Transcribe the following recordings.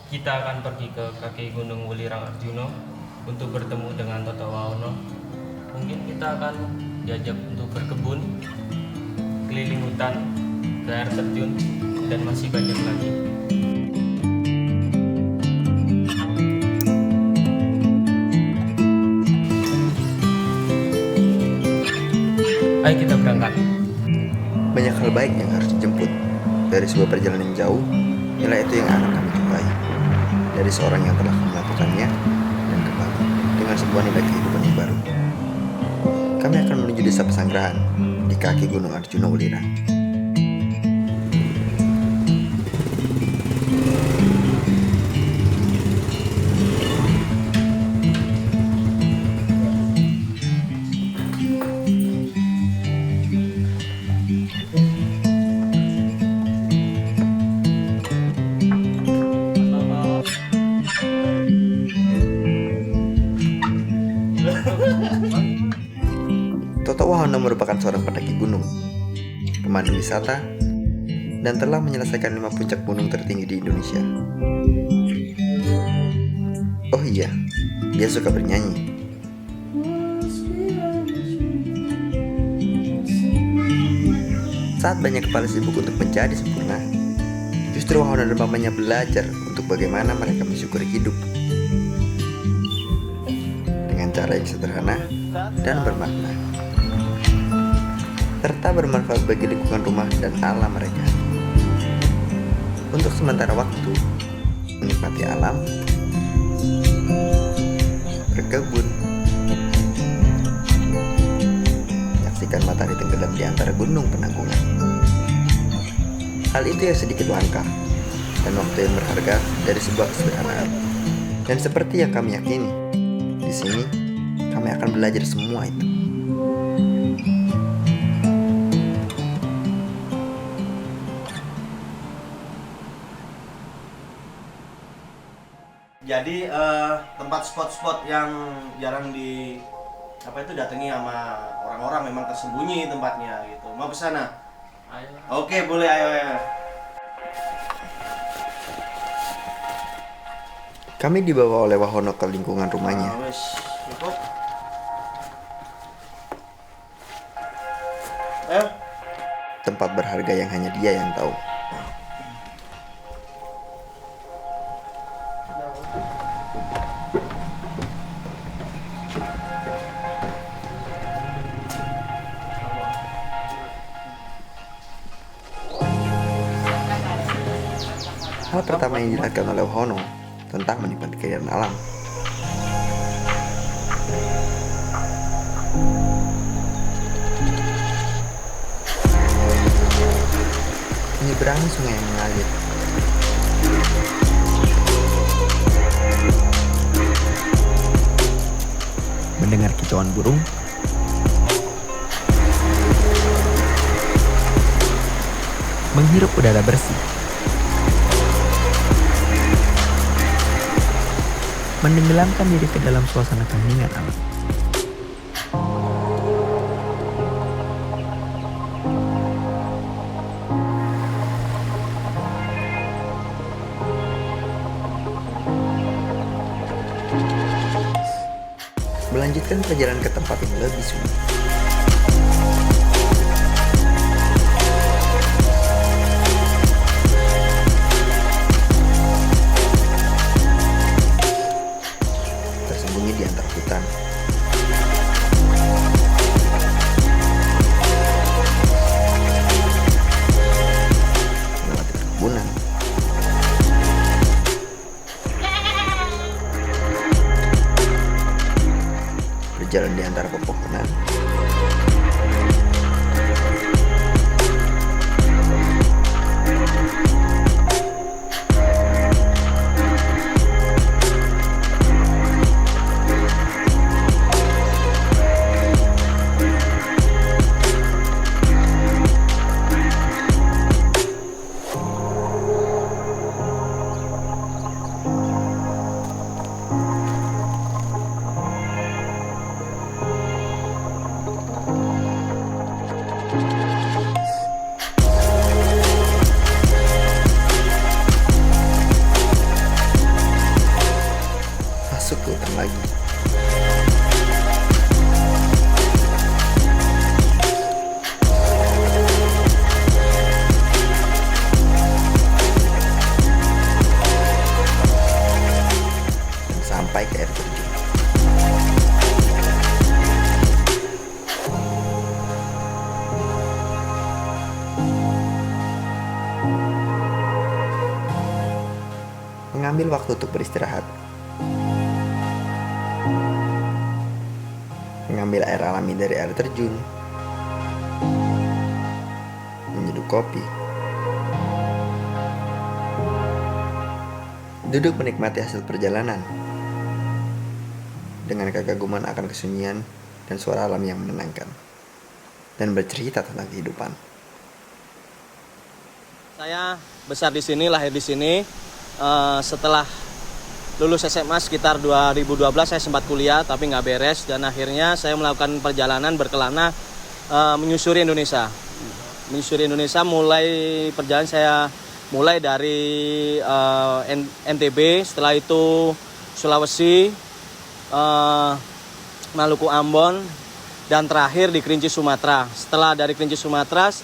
Kita akan pergi ke kaki Gunung Welirang Arjuna untuk bertemu dengan Toto Wahono. Mungkin kita akan diajak untuk berkebun, keliling hutan, ke air terjun, dan masih banyak lagi. Ayo kita berangkat. Banyak hal baik yang harus dijemput dari sebuah perjalanan jauh. Nilai itu yang akan kami jumpai dari seorang yang telah melakukannya dan kembali dengan sebuah nilai kehidupan yang baru. Kami akan menuju desa Pesanggerahan di kaki Gunung Arjuna Welirang. Toto Wahono merupakan seorang pendaki gunung, pemandu wisata, dan telah menyelesaikan 5 puncak gunung tertinggi di Indonesia. Oh iya, dia suka bernyanyi. Saat banyak kepala sibuk untuk menjadi sempurna, justru Wahono dan mamanya belajar untuk bagaimana mereka mensyukuri hidup dengan cara yang sederhana dan bermakna, serta bermanfaat bagi lingkungan rumah dan alam mereka. Untuk sementara waktu, menikmati alam, berkebun, menyaksikan matahari tenggelam di antara gunung penanggungan. Hal itu yang sedikit langka dan waktu yang berharga dari sebuah kesederhanaan. Dan seperti yang kami yakini, di sini kami akan belajar semua itu. Jadi tempat spot-spot yang jarang di datangi sama orang-orang, memang tersembunyi tempatnya gitu. Mau ke sana? Ayo. Oke, boleh, ayo. Kami dibawa oleh Wahono ke lingkungan rumahnya. Wes, cukup. Ayo. Tempat berharga yang hanya dia yang tahu. Hal pertama yang dilakukan oleh Wahono tentang menikmati keindahan alam. Menyeberangi sungai yang mengalir. Mendengar kicauan burung. Menghirup udara bersih. Menenggelamkan diri ke dalam suasana keheningan alam. Melanjutkan perjalanan ke tempat yang lebih sunyi. Tersembunyi di antara hutan. Melewati perkebunan. Berjalan di antara pepohonan. lagi. Dan sampai ke air terjun. Mengambil waktu untuk beristirahat, mengambil air alami dari air terjun, menyeduh kopi, duduk menikmati hasil perjalanan dengan kekaguman akan kesunyian dan suara alam yang menenangkan, dan bercerita tentang kehidupan. Saya besar di sini, lahir di sini. Setelah lulus SMA sekitar 2012 saya sempat kuliah tapi nggak beres, dan akhirnya saya melakukan perjalanan berkelana menyusuri Indonesia. Perjalanan saya mulai dari NTB, setelah itu Sulawesi, Maluku Ambon, dan terakhir di Kerinci Sumatera. Setelah dari Kerinci Sumatera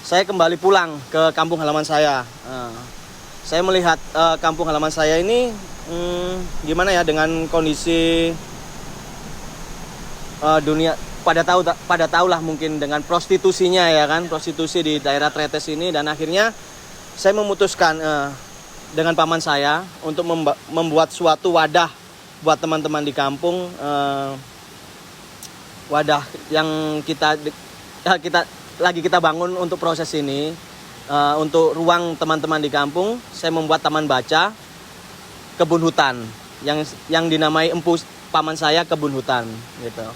saya kembali pulang ke kampung halaman saya. Saya melihat kampung halaman saya ini gimana ya, dengan kondisi dunia pada tahulah mungkin dengan prostitusinya ya kan, prostitusi di daerah Tretes ini, dan akhirnya saya memutuskan dengan paman saya untuk membuat suatu wadah buat teman-teman di kampung, wadah yang kita bangun untuk proses ini. Untuk ruang teman-teman di kampung, saya membuat taman baca kebun hutan yang dinamai empu paman saya kebun hutan gitu.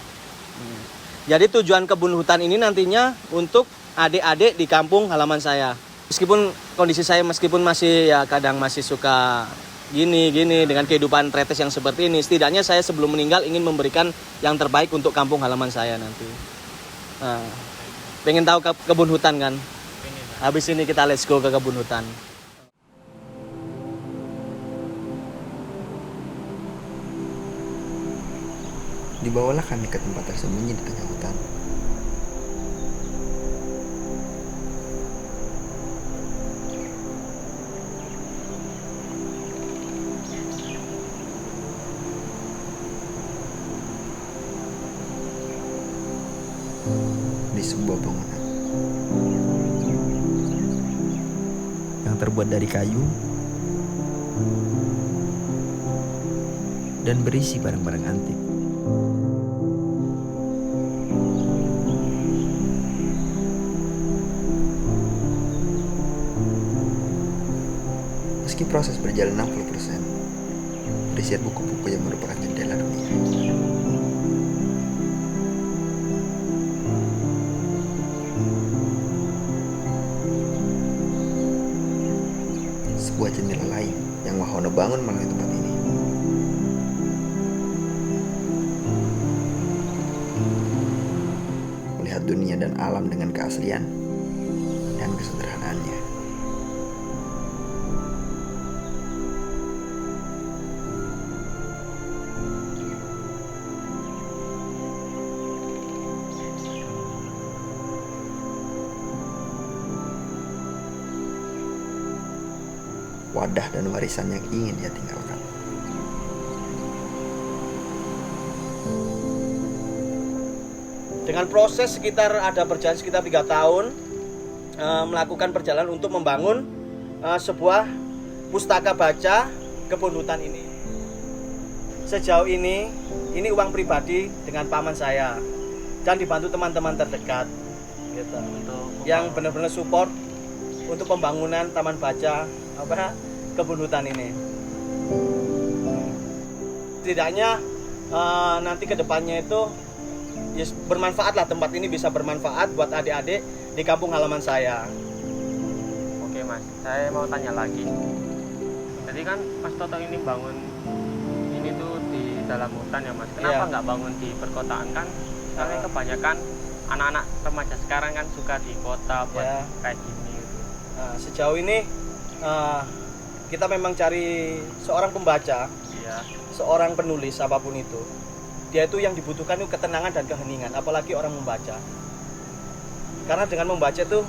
Jadi tujuan kebun hutan ini nantinya untuk adik-adik di kampung halaman saya. Meskipun kondisi saya masih ya kadang masih suka gini dengan kehidupan Tretes yang seperti ini, setidaknya saya sebelum meninggal ingin memberikan yang terbaik untuk kampung halaman saya nanti. Pengen tahu kebun hutan kan? Habis ini kita let's go ke kebun hutan. Dibawalah kami ke tempat tersembunyi di tengah hutan. Di sebuah bangunan yang terbuat dari kayu dan berisi barang-barang antik. Meski proses berjalan 60%, berisian buku-buku yang merupakan jendela dunia. Sebuah jendela lain yang Wahono bangun melalui tempat ini. Melihat dunia dan alam dengan keaslian dan kesederhanaannya. Wadah dan warisan yang ingin dia tinggalkan. Dengan proses berjalan sekitar 3 tahun, melakukan perjalanan untuk membangun sebuah pustaka baca kebun hutan ini. Sejauh ini uang pribadi dengan paman saya dan dibantu teman-teman terdekat, gitu. Yang benar-benar support untuk pembangunan taman baca kebun hutan ini. Setidaknya nanti kedepannya itu ya, bermanfaat lah, tempat ini bisa bermanfaat buat adik-adik di kampung halaman saya. Oke Mas, saya mau tanya lagi. Jadi kan Mas Toto ini bangun ini tuh di dalam hutan ya Mas. Kenapa nggak bangun di perkotaan kan? Soalnya kebanyakan anak-anak remaja sekarang kan suka di kota buat kayak gini. Nah, sejauh ini kita memang cari seorang pembaca. seorang penulis apapun itu, dia itu yang dibutuhkan itu ketenangan dan keheningan, apalagi orang membaca. Karena dengan membaca itu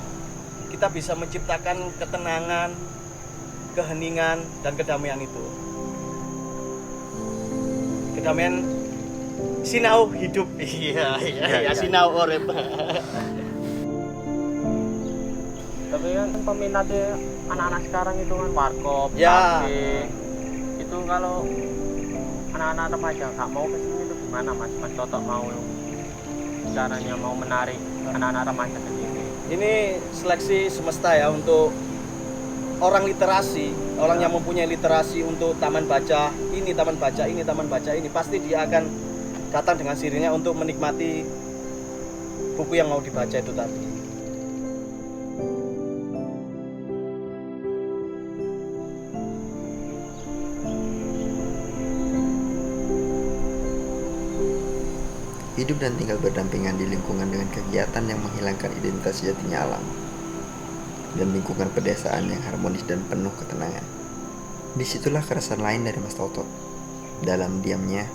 kita bisa menciptakan ketenangan, keheningan, dan kedamaian itu. Kedamaian sinau hidup. Iya, sinau urip. Tapi kan peminatnya anak-anak sekarang itu kan warkop, Ya. kafe. Itu kalau anak-anak remaja nggak mau ke sini itu gimana Mas? Mas Toto mau caranya mau menarik anak-anak remaja ke sini. Ini seleksi semesta ya untuk orang literasi, orang yang mempunyai literasi untuk taman baca ini, taman baca ini, taman baca ini, pasti dia akan datang dengan sirinya untuk menikmati buku yang mau dibaca itu tadi. Hidup dan tinggal berdampingan di lingkungan dengan kegiatan yang menghilangkan identitas sejatinya alam, dan lingkungan pedesaan yang harmonis dan penuh ketenangan. Disitulah keresahan lain dari Mas Toto. Dalam diamnya,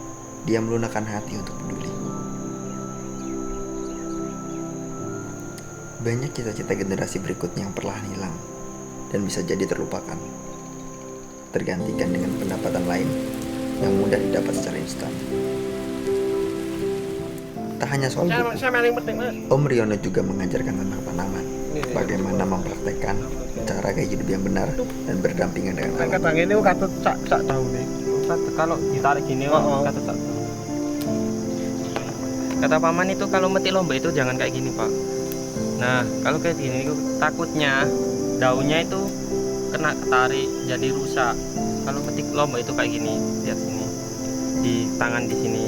dia melunakkan hati untuk peduli. Banyak cita-cita generasi berikutnya yang perlahan hilang dan bisa jadi terlupakan, tergantikan dengan pendapatan lain yang mudah didapat secara instan. Tak hanya soal buku, Om Riono juga mengajarkan tentang tanaman, bagaimana mempraktekkan cara gaya hidup yang benar dan berdampingan dengan alam. Kadang ini katut sak tahu nih. Kalau ditarik gini, kata tak. Kata paman itu kalau metik lomba itu jangan kayak gini Pak. Nah kalau kayak gini takutnya daunnya itu kena ketarik jadi rusak. Kalau metik lomba itu kayak gini, lihat sini di tangan di sini.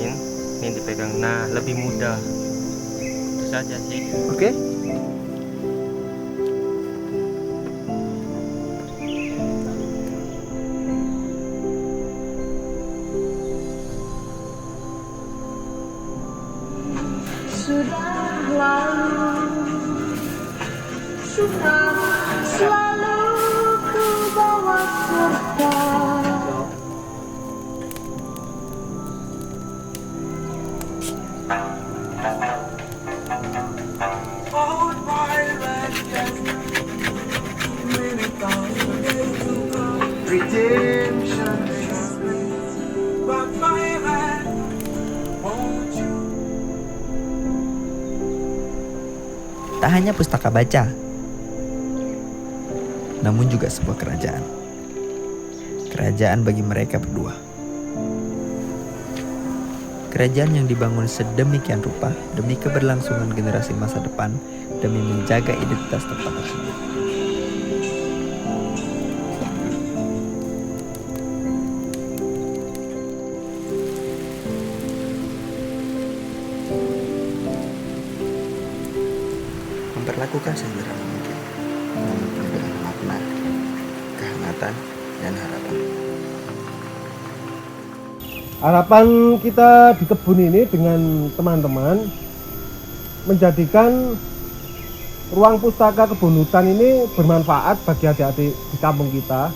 Ini dipegang, nah lebih mudah. Itu saja sih. Oke. Sudah selalu ku bawa serta. Tak hanya pustaka baca, namun juga sebuah kerajaan. Kerajaan bagi mereka berdua. Kerajaan yang dibangun sedemikian rupa demi keberlangsungan generasi masa depan, demi menjaga identitas tempat tersebut. Memperlakukan sederhana mungkin, namun penuh dengan makna, kehangatan, dan harapan. Harapan kita di kebun ini dengan teman-teman menjadikan ruang pustaka kebun hutan ini bermanfaat bagi adik-adik di kampung kita,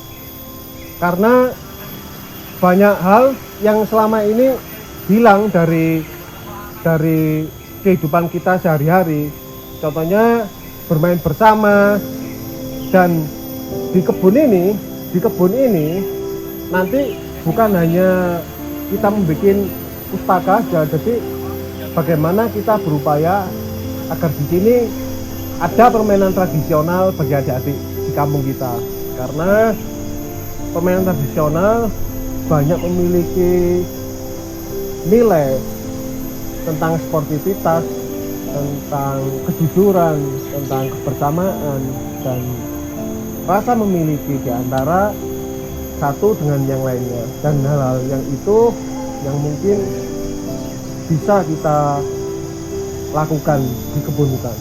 karena banyak hal yang selama ini hilang dari kehidupan kita sehari-hari. Contohnya bermain bersama, dan di kebun ini nanti bukan hanya kita membuat pustaka saja, jadi bagaimana kita berupaya agar di sini ada permainan tradisional bagi adik-adik di kampung kita, karena permainan tradisional banyak memiliki nilai tentang sportivitas, tentang kejujuran, tentang kebersamaan, dan rasa memiliki di antara satu dengan yang lainnya, dan hal-hal yang itu yang mungkin bisa kita lakukan di kebun hutan.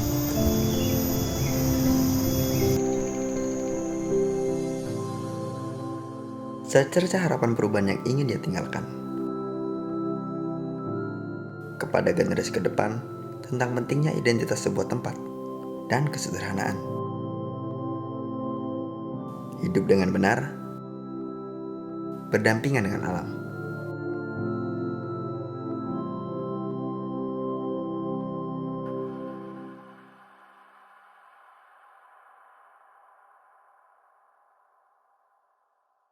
Secerca harapan perubahan yang ingin dia tinggalkan kepada generasi ke depan tentang pentingnya identitas sebuah tempat dan kesederhanaan. Hidup dengan benar, berdampingan dengan alam.